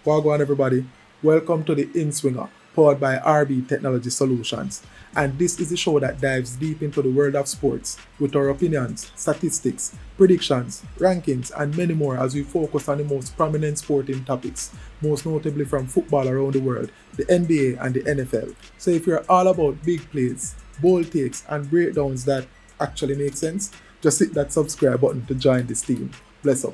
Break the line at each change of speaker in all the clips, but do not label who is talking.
Wagwan everybody, welcome to the Inswinger, powered by RB Technology Solutions. And this is the show that dives deep into the world of sports with our opinions, statistics, predictions, rankings, and many more as we focus on the most prominent sporting topics, most notably from football around the world, the NBA and the NFL. So if you're all about big plays, bold takes, and breakdowns that actually make sense, just hit that subscribe button to join this team. Bless up.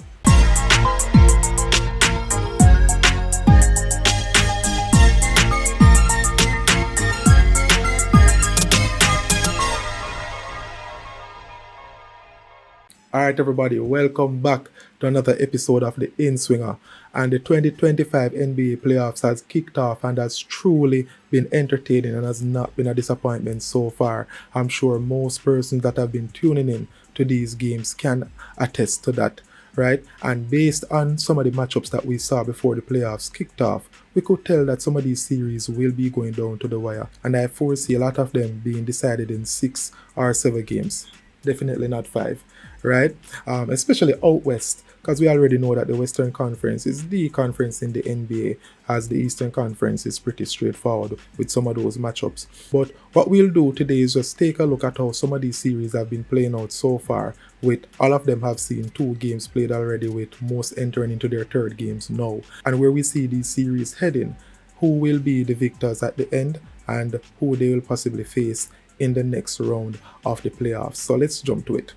Alright, everybody, welcome back to another episode of the Inswinger. And the 2025 NBA playoffs has kicked off and has truly been entertaining and has not been a disappointment so far. I'm sure most persons that have been tuning in to these games can attest to that, right? And based on some of the matchups that we saw before the playoffs kicked off, we could tell that some of these series will be going down to the wire. And I foresee a lot of them being decided in 6 or 7 games. Definitely not 5, right? Especially out west, because we already know that the Western Conference is the conference in the NBA, as the Eastern Conference is pretty straightforward with some of those matchups. But what we'll do today is just take a look at how some of these series have been playing out so far, with all of them have seen 2 games played already, with most entering into their 3rd games now, and where we see these series heading, who will be the victors at the end, and who they will possibly face in the next round of the playoffs. So let's jump to it.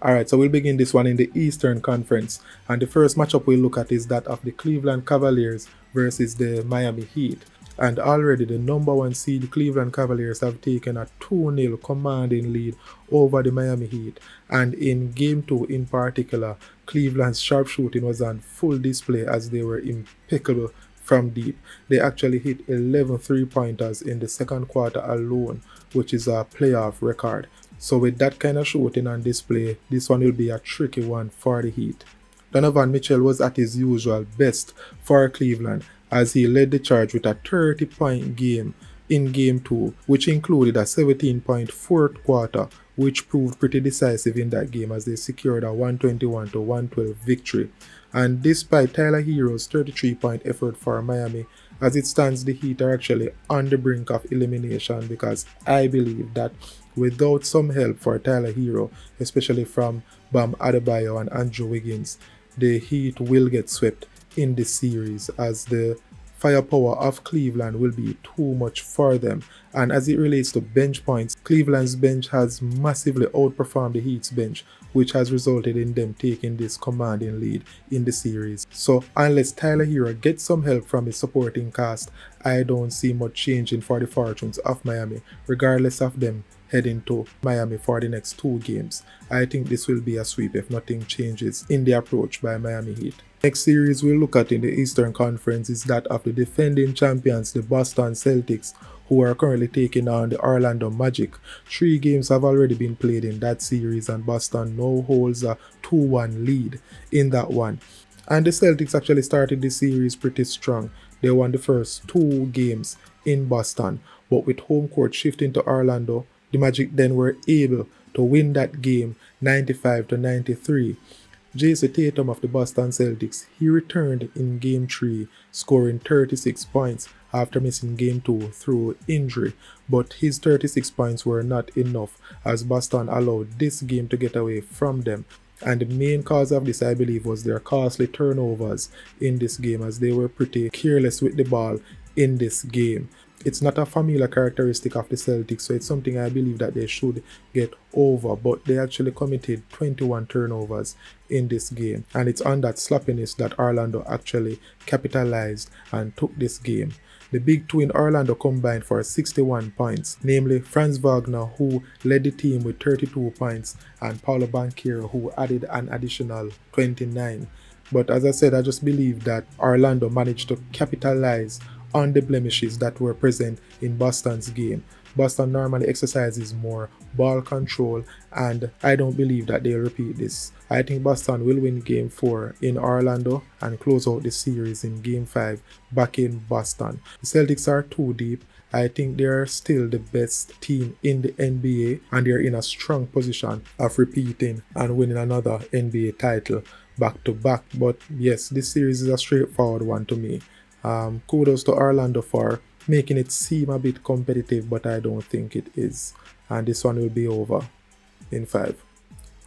Alright, so we'll begin this one in the Eastern Conference, and the first matchup we'll look at is that of the Cleveland Cavaliers versus the Miami Heat. And already the number 1 seed Cleveland Cavaliers have taken a 2-0 commanding lead over the Miami Heat. And in Game 2 in particular, Cleveland's sharpshooting was on full display as they were impeccable from deep. They actually hit 11 3-pointers in the second quarter alone, which is a playoff record. So with that kind of shooting on display, this one will be a tricky one for the Heat. Donovan Mitchell was at his usual best for Cleveland as he led the charge with a 30-point game in Game 2, which included a 17-point fourth quarter, which proved pretty decisive in that game as they secured a 121-112 victory. And despite Tyler Hero's 33-point effort for Miami, as it stands, the Heat are actually on the brink of elimination, because I believe that without some help for Tyler Hero, especially from Bam Adebayo and Andrew Wiggins, the Heat will get swept in this series, as the firepower of Cleveland will be too much for them. And as it relates to bench points, Cleveland's bench has massively outperformed the Heat's bench, which has resulted in them taking this commanding lead in the series. So unless Tyler Hero gets some help from his supporting cast, I don't see much changing for the fortunes of Miami, regardless of them heading to Miami for the next 2 games. I think this will be a sweep if nothing changes in the approach by Miami Heat. Next series we'll look at in the Eastern Conference is that of the defending champions, the Boston Celtics, who are currently taking on the Orlando Magic. 3 games have already been played in that series, and Boston now holds a 2-1 lead in that one. And the Celtics actually started the series pretty strong. They won the first 2 games in Boston, but with home court shifting to Orlando, the Magic then were able to win that game 95-93. Jason Tatum of the Boston Celtics, he returned in Game 3, scoring 36 points after missing Game 2 through injury, but his 36 points were not enough as Boston allowed this game to get away from them. And the main cause of this, I believe, was their costly turnovers in this game, as they were pretty careless with the ball in this game. It's not a familiar characteristic of the Celtics, so it's something I believe that they should get over, but they actually committed 21 turnovers in this game, and it's on that sloppiness that Orlando actually capitalized and took this game. The big 2 in Orlando combined for 61 points, namely Franz Wagner, who led the team with 32 points, and Paolo Banchero, who added an additional 29. But as I said, I just believe that Orlando managed to capitalize on the blemishes that were present in Boston's game. Boston normally exercises more ball control, and I don't believe that they'll repeat this. I think Boston will win Game 4 in Orlando and close out the series in Game 5 back in Boston. The Celtics are too deep. I think they're still the best team in the NBA, and they're in a strong position of repeating and winning another NBA title back to back. But yes, this series is a straightforward one to me. Kudos to Orlando for making it seem a bit competitive, but I don't think it is. And this one will be over in 5.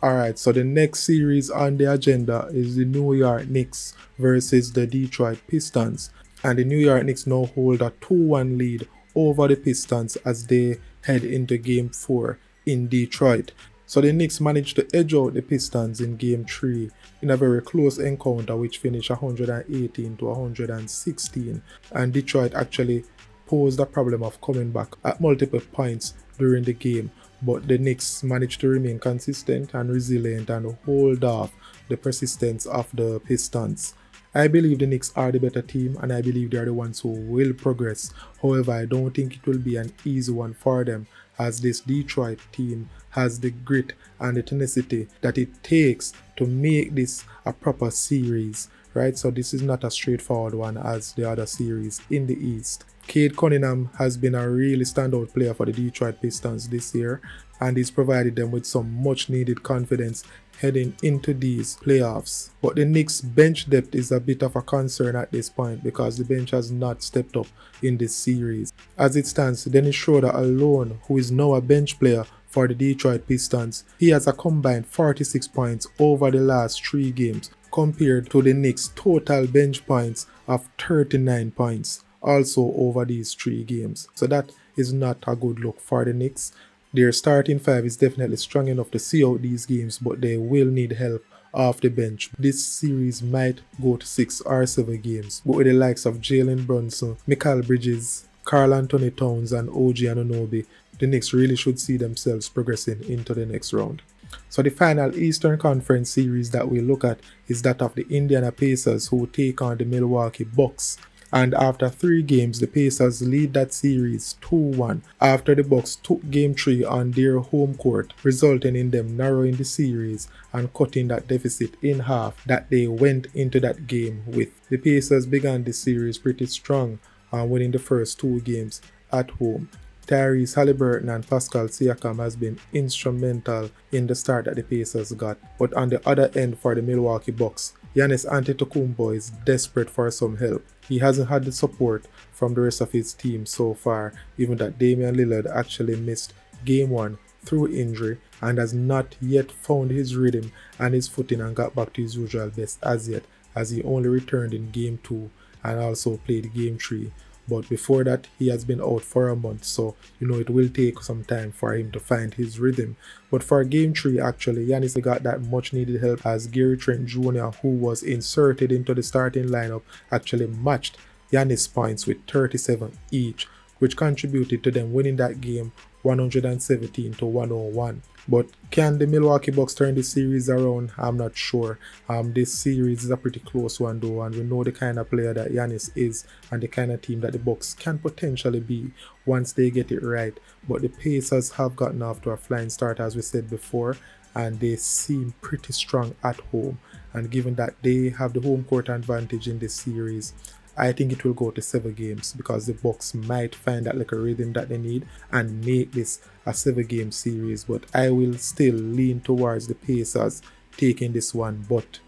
Alright, so the next series on the agenda is the New York Knicks versus the Detroit Pistons. And the New York Knicks now hold a 2-1 lead over the Pistons as they head into Game 4 in Detroit. So the Knicks managed to edge out the Pistons in Game 3 in a very close encounter which finished 118 to 116. And Detroit actually posed a problem of coming back at multiple points during the game, but the Knicks managed to remain consistent and resilient and hold off the persistence of the Pistons. I believe the Knicks are the better team and I believe they are the ones who will progress. However, I don't think it will be an easy one for them, as this Detroit team has the grit and the tenacity that it takes to make this a proper series, right? So this is not a straightforward one as the other series in the East. Cade Cunningham has been a really standout player for the Detroit Pistons this year, and he's provided them with some much needed confidence heading into these playoffs. But the Knicks' bench depth is a bit of a concern at this point because the bench has not stepped up in this series. As it stands, Dennis Schroeder alone, who is now a bench player for the Detroit Pistons, he has a combined 46 points over the last 3 games compared to the Knicks' total bench points of 39 points. Also over these 3 games. So that is not a good look for the Knicks. Their starting 5 is definitely strong enough to see out these games, but they will need help off the bench. This series might go to 6 or 7 games, but with the likes of Jalen Brunson, Mikal Bridges, Karl Anthony Towns and OG Anunoby, the Knicks really should see themselves progressing into the next round. So the final Eastern Conference series that we look at is that of the Indiana Pacers, who take on the Milwaukee Bucks. And after 3 games, the Pacers lead that series 2-1 after the Bucks took Game 3 on their home court, resulting in them narrowing the series and cutting that deficit in half that they went into that game with. The Pacers began the series pretty strong, winning the first 2 games at home. Tyrese Haliburton and Pascal Siakam has been instrumental in the start that the Pacers got. But on the other end for the Milwaukee Bucks, Giannis Antetokounmpo is desperate for some help. He hasn't had the support from the rest of his team so far, even that Damian Lillard actually missed Game 1 through injury and has not yet found his rhythm and his footing and got back to his usual best as yet, as he only returned in Game 2 and also played Game 3. But before that, he has been out for a month, so it will take some time for him to find his rhythm. But for Game 3, actually, Giannis got that much needed help as Gary Trent Jr., who was inserted into the starting lineup, actually matched Giannis' points with 37 each, which contributed to them winning that game 117 to 101. But can the Milwaukee Bucks turn this series around? I'm not sure. This series is a pretty close one though, and we know the kind of player that Giannis is and the kind of team that the Bucks can potentially be once they get it right. But the Pacers have gotten off to a flying start, as we said before, and they seem pretty strong at home. And given that they have the home court advantage in this series, I think it will go to 7 games because the Bucks might find that little rhythm that they need and make this a 7-game series. But I will still lean towards the Pacers taking this one. But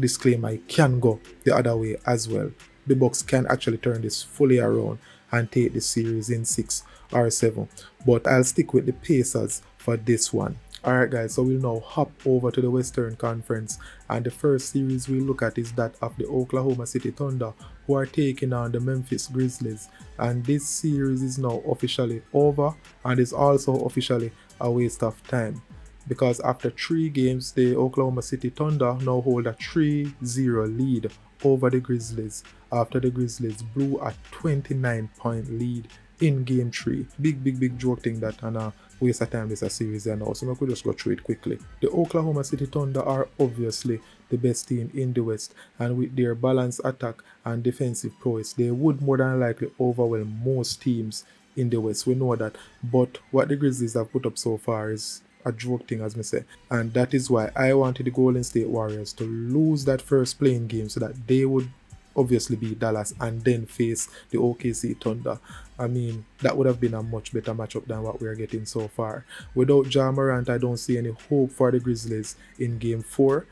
disclaimer, I can go the other way as well. The Bucks can actually turn this fully around and take this series in 6 or 7. But I'll stick with the Pacers for this one. Alright guys, so we'll now hop over to the Western Conference, and the first series we'll look at is that of the Oklahoma City Thunder, who are taking on the Memphis Grizzlies. And this series is now officially over and is also officially a waste of time, because after 3 games, the Oklahoma City Thunder now hold a 3-0 lead over the Grizzlies after the Grizzlies blew a 29-point lead in Game 3. Big joke thing that, and waste of time this a series there now, so I could just go through it quickly. The Oklahoma City Thunder are obviously the best team in the West, and with their balanced attack and defensive prowess, they would more than likely overwhelm most teams in the West. We know that, but what the Grizzlies have put up so far is a joke thing, as me say, and that is why I wanted the Golden State Warriors to lose that first playing game so that they would obviously beat Dallas and then face the OKC Thunder. I mean, that would have been a much better matchup than what we are getting so far. Without Ja Morant, I don't see any hope for the Grizzlies in Game 4.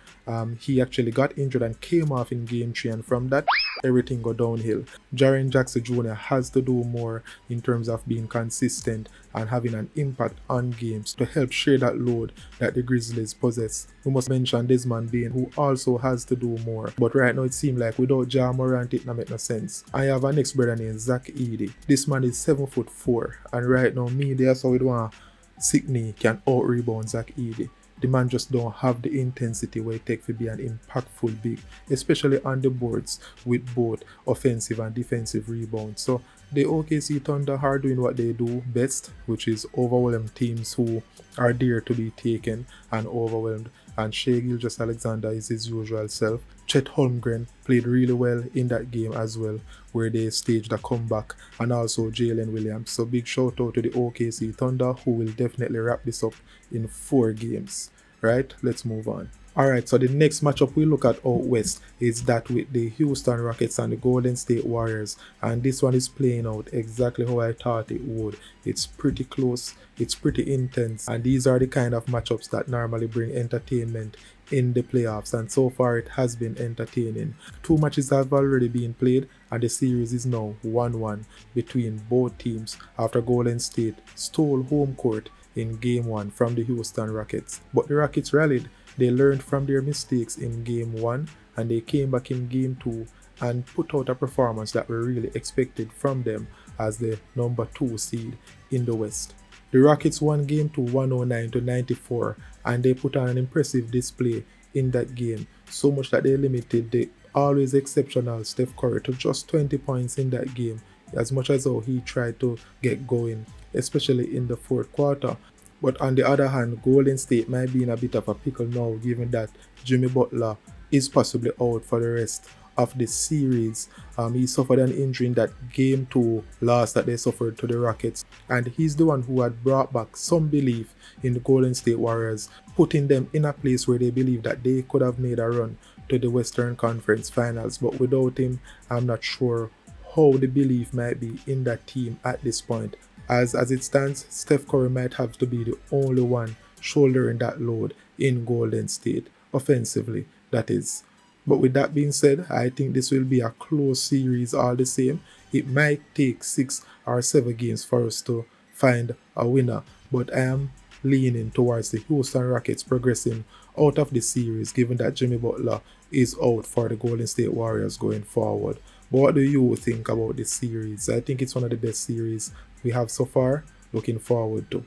He actually got injured and came off in Game 3, and from that everything go downhill. Jaren Jackson Jr. has to do more in terms of being consistent and having an impact on games to help share that load that the Grizzlies possess. We must mention Desmond Bain, who also has to do more. But right now it seems like without Ja Morant it not make no sense. I have a next brother named Zach Edey. This man is 7'4", and right now media so it want Sickney can out-rebound Zach Edey. The man just don't have the intensity where it takes to be an impactful big, especially on the boards with both offensive and defensive rebounds. So the OKC Thunder are doing what they do best, which is overwhelm teams who are there to be taken and overwhelmed. And Shai Gilgeous-Alexander is his usual self. Chet Holmgren played really well in that game as well, where they staged a comeback, and also Jalen Williams. So big shout out to the OKC Thunder, who will definitely wrap this up in 4 games. Right, let's move on. Alright, so the next matchup we look at out west is that with the Houston Rockets and the Golden State Warriors, and this one is playing out exactly how I thought it would. It's pretty close, it's pretty intense, and these are the kind of matchups that normally bring entertainment in the playoffs, and so far it has been entertaining. 2 matches have already been played, and the series is now 1-1 between both teams after Golden State stole home court in Game 1 from the Houston Rockets. But the Rockets rallied. They learned from their mistakes in Game 1 and they came back in Game 2 and put out a performance that we really expected from them as the number 2 seed in the West. The Rockets won Game 2 109-94, and they put on an impressive display in that game, so much that they limited the always exceptional Steph Curry to just 20 points in that game, as much as how he tried to get going, especially in the 4th quarter. But on the other hand, Golden State might be in a bit of a pickle now, given that Jimmy Butler is possibly out for the rest of the series. He suffered an injury in that Game 2 loss that they suffered to the Rockets, and he's the one who had brought back some belief in the Golden State Warriors, putting them in a place where they believe that they could have made a run to the Western Conference Finals. But without him, I'm not sure how the belief might be in that team at this point. As it stands, Steph Curry might have to be the only one shouldering that load in Golden State, offensively, that is. But with that being said, I think this will be a close series all the same. It might take 6 or 7 games for us to find a winner, but I am leaning towards the Houston Rockets progressing out of the series, given that Jimmy Butler is out for the Golden State Warriors going forward. But what do you think about this series? I think it's one of the best series we have so far. Looking forward to.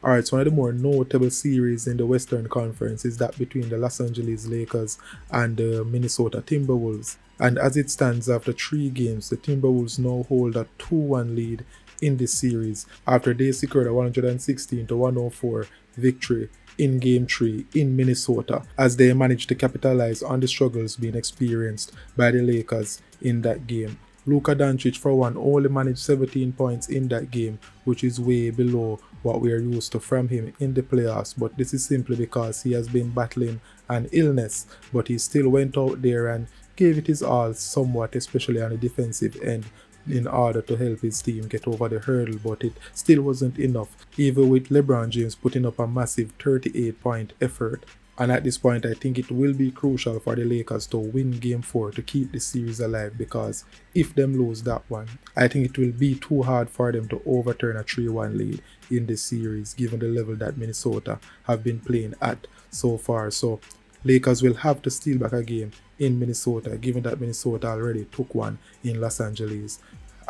Alright, so one of the more notable series in the Western Conference is that between the Los Angeles Lakers and the Minnesota Timberwolves. And as it stands, after 3 games, the Timberwolves now hold a 2-1 lead in this series after they secured a 116-104 victory in Game 3 in Minnesota, as they managed to capitalize on the struggles being experienced by the Lakers in that game. Luka Doncic, for one, only managed 17 points in that game, which is way below what we are used to from him in the playoffs, but this is simply because he has been battling an illness, but he still went out there and gave it his all somewhat, especially on the defensive end, in order to help his team get over the hurdle, but it still wasn't enough, even with LeBron James putting up a massive 38-point effort. And at this point, I think it will be crucial for the Lakers to win Game 4 to keep the series alive, because if them lose that one, I think it will be too hard for them to overturn a 3-1 lead in this series, given the level that Minnesota have been playing at so far. So Lakers will have to steal back a game in Minnesota, given that Minnesota already took one in Los Angeles.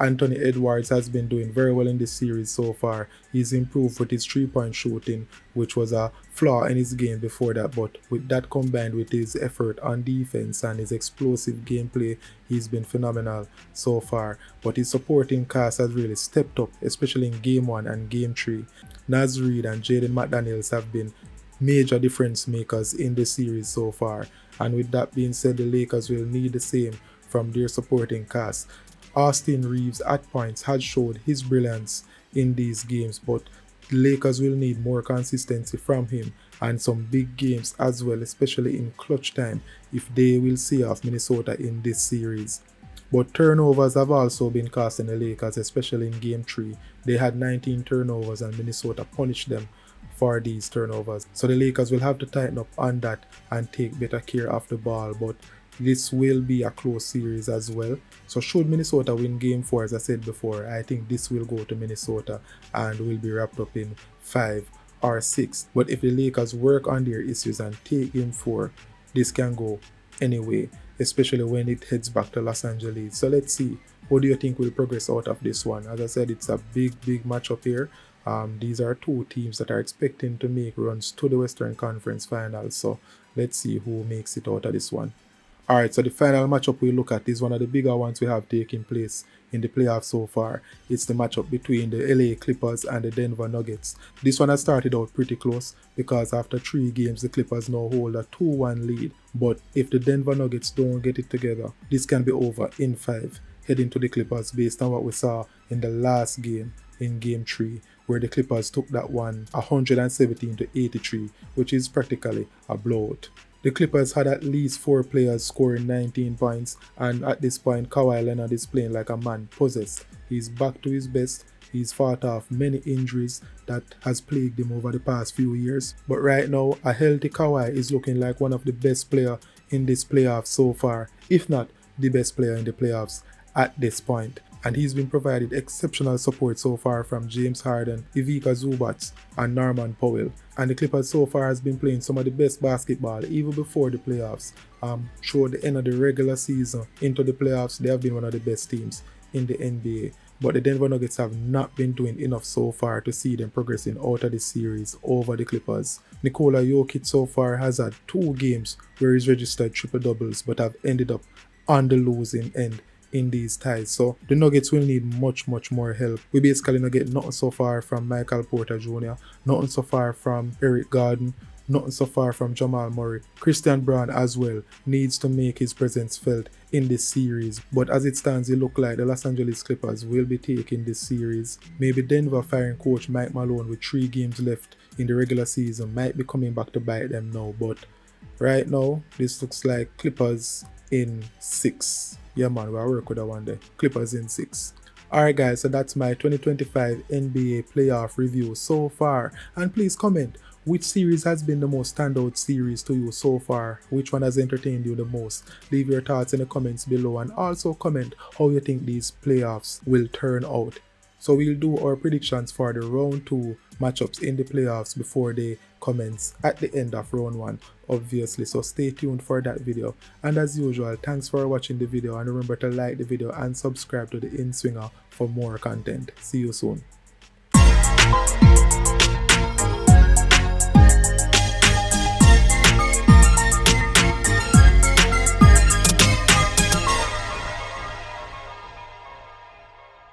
Anthony Edwards has been doing very well in this series so far. He's improved with his 3-point shooting, which was a flaw in his game before that, but with that combined with his effort on defense and his explosive gameplay, he's been phenomenal so far. But his supporting cast has really stepped up, especially in Game 1 and Game 3. Naz Reid and Jaden McDaniels have been major difference makers in the series so far, and with that being said, the Lakers will need the same from their supporting cast. Austin Reeves at points has showed his brilliance in these games, but the Lakers will need more consistency from him and some big games as well, especially in clutch time, if they will see off Minnesota in this series. But turnovers have also been costing the Lakers, especially in Game 3. They had 19 turnovers and Minnesota punished them for these turnovers. So the Lakers will have to tighten up on that and take better care of the ball. But this will be a close series as well. So should Minnesota win game 4, as I said before, I think this will go to Minnesota and will be wrapped up in 5 or 6. But if the Lakers work on their issues and take game 4, this can go anyway, especially when it heads back to Los Angeles. So let's see, what do you think will progress out of this one? As I said, it's a big matchup here. These are two teams that are expecting to make runs to the Western Conference Finals. So let's see who makes it out of this one. Alright, so the final matchup we look at is one of the bigger ones we have taking place in the playoffs so far. It's the matchup between the LA Clippers and the Denver Nuggets. This one has started out pretty close because after 3 games the Clippers now hold a 2-1 lead. But if the Denver Nuggets don't get it together, this can be over in 5, heading to the Clippers based on what we saw in the last game, in game 3, where the Clippers took that one 117-83, which is practically a blowout. The Clippers had at least 4 players scoring 19 points, and at this point Kawhi Leonard is playing like a man possessed. He's back to his best. He's fought off many injuries that has plagued him over the past few years. But right now, a healthy Kawhi is looking like one of the best players in this playoff so far, if not the best player in the playoffs at this point. And he's been provided exceptional support so far from James Harden, Ivica Zubac, and Norman Powell. And the Clippers so far has been playing some of the best basketball even before the playoffs. Through the end of the regular season into the playoffs, they have been one of the best teams in the NBA. But the Denver Nuggets have not been doing enough so far to see them progressing out of the series over the Clippers. Nikola Jokic so far has had 2 games where he's registered triple doubles but have ended up on the losing end in these ties. So the Nuggets will need much more help. We basically not get nothing so far from Michael Porter Jr., nothing so far from Eric Gordon, nothing so far from Jamal Murray. Christian Braun as well needs to make his presence felt in this series. But as it stands, it looks like the Los Angeles Clippers will be taking this series. Maybe Denver firing coach Mike Malone with 3 games left in the regular season might be coming back to bite them now. But right now, this looks like Clippers in 6. Yeah man, we'll work with that one day. Clippers in 6. Alright guys, so that's my 2025 NBA playoff review so far. And please comment, which series has been the most standout series to you so far? Which one has entertained you the most? Leave your thoughts in the comments below, and also comment how you think these playoffs will turn out. So we'll do our predictions for the round 2 matchups in the playoffs before they commence at the end of round 1, obviously. So stay tuned for that video. And as usual, thanks for watching the video, and remember to like the video and subscribe to the Inswinger for more content. See you soon.